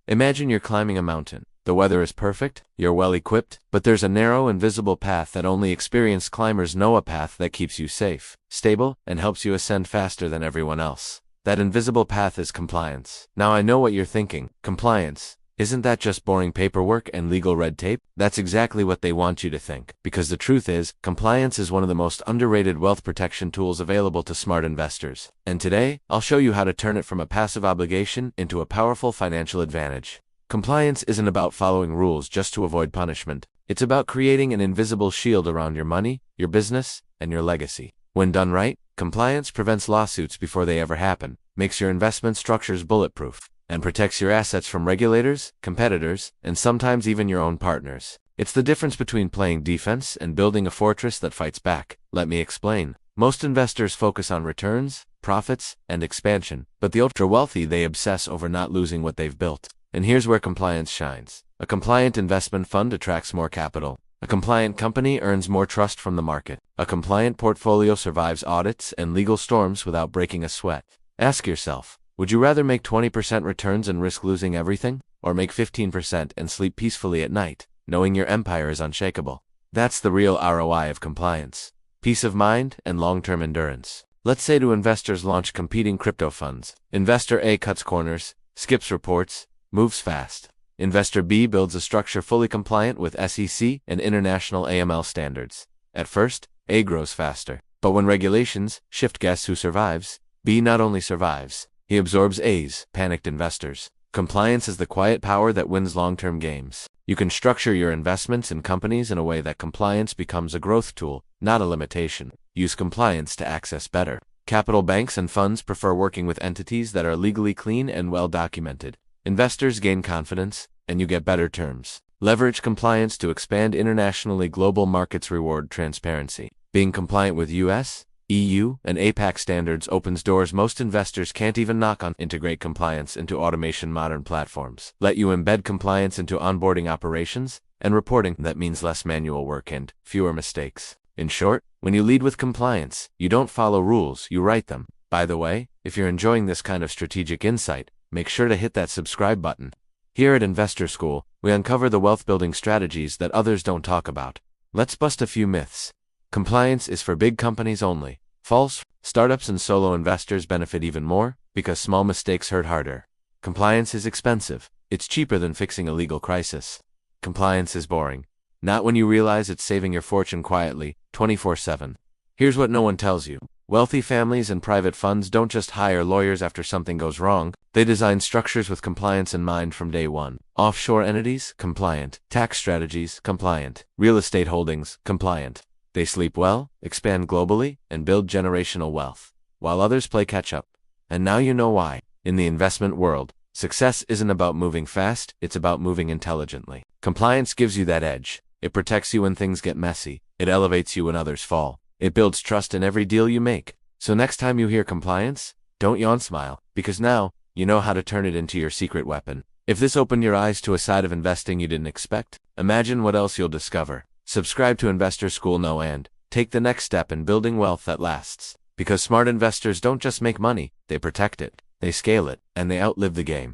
Imagine you're climbing a mountain. The weather is perfect, you're well equipped, but there's a narrow, invisible path that only experienced climbers know, a path that keeps you safe, stable, and helps you ascend faster than everyone else. That invisible path is compliance. Now I know what you're thinking. Compliance. Isn't that just boring paperwork and legal red tape? That's exactly what they want you to think. Because the truth is, compliance is one of the most underrated wealth protection tools available to smart investors. And today, I'll show you how to turn it from a passive obligation into a powerful financial advantage. Compliance isn't about following rules just to avoid punishment. It's about creating an invisible shield around your money, your business, and your legacy. When done right, compliance prevents lawsuits before they ever happen, makes your investment structures bulletproof, and protects your assets from regulators, competitors, and sometimes even your own partners. It's the difference between playing defense and building a fortress that fights back. Let me explain. Most investors focus on returns, profits, and expansion, but the ultra-wealthy, they obsess over not losing what they've built. And here's where compliance shines. A compliant investment fund attracts more capital. A compliant company earns more trust from the market. A compliant portfolio survives audits and legal storms without breaking a sweat. Ask yourself, would you rather make 20% returns and risk losing everything, or make 15% and sleep peacefully at night, knowing your empire is unshakable? That's the real ROI of compliance. Peace of mind and long-term endurance. Let's say two investors launch competing crypto funds. Investor A cuts corners, skips reports, moves fast. Investor B builds a structure fully compliant with SEC and international AML standards. At first, A grows faster. But when regulations shift, guess who survives? B not only survives, he absorbs A's panicked investors. Compliance is the quiet power that wins long-term games. You can structure your investments in companies in a way that compliance becomes a growth tool, not a limitation. Use compliance to access better. Capital banks and funds prefer working with entities that are legally clean and well documented. Investors gain confidence, and you get better terms. Leverage compliance to expand internationally. Global markets reward transparency. Being compliant with US, EU, and APAC standards opens doors most investors can't even knock on. Integrate compliance into automation. Modern platforms let you embed compliance into onboarding operations and reporting. That means less manual work and fewer mistakes. In short, when you lead with compliance, you don't follow rules, you write them. By the way, if you're enjoying this kind of strategic insight, make sure to hit that subscribe button. Here at Investor School, we uncover the wealth-building strategies that others don't talk about. Let's bust a few myths. Compliance is for big companies only. False. Startups and solo investors benefit even more because small mistakes hurt harder. Compliance is expensive. It's cheaper than fixing a legal crisis. Compliance is boring. Not when you realize it's saving your fortune quietly, 24/7. Here's what no one tells you. Wealthy families and private funds don't just hire lawyers after something goes wrong. They design structures with compliance in mind from day one. Offshore entities? Compliant. Tax strategies? Compliant. Real estate holdings? Compliant. They sleep well, expand globally, and build generational wealth, while others play catch-up. And now you know why. In the investment world, success isn't about moving fast, it's about moving intelligently. Compliance gives you that edge. It protects you when things get messy. It elevates you when others fall. It builds trust in every deal you make. So next time you hear compliance, don't yawn, smile, because now you know how to turn it into your secret weapon. If this opened your eyes to a side of investing you didn't expect, imagine what else you'll discover. Subscribe to Investor School now and take the next step in building wealth that lasts. Because smart investors don't just make money, they protect it, they scale it, and they outlive the game.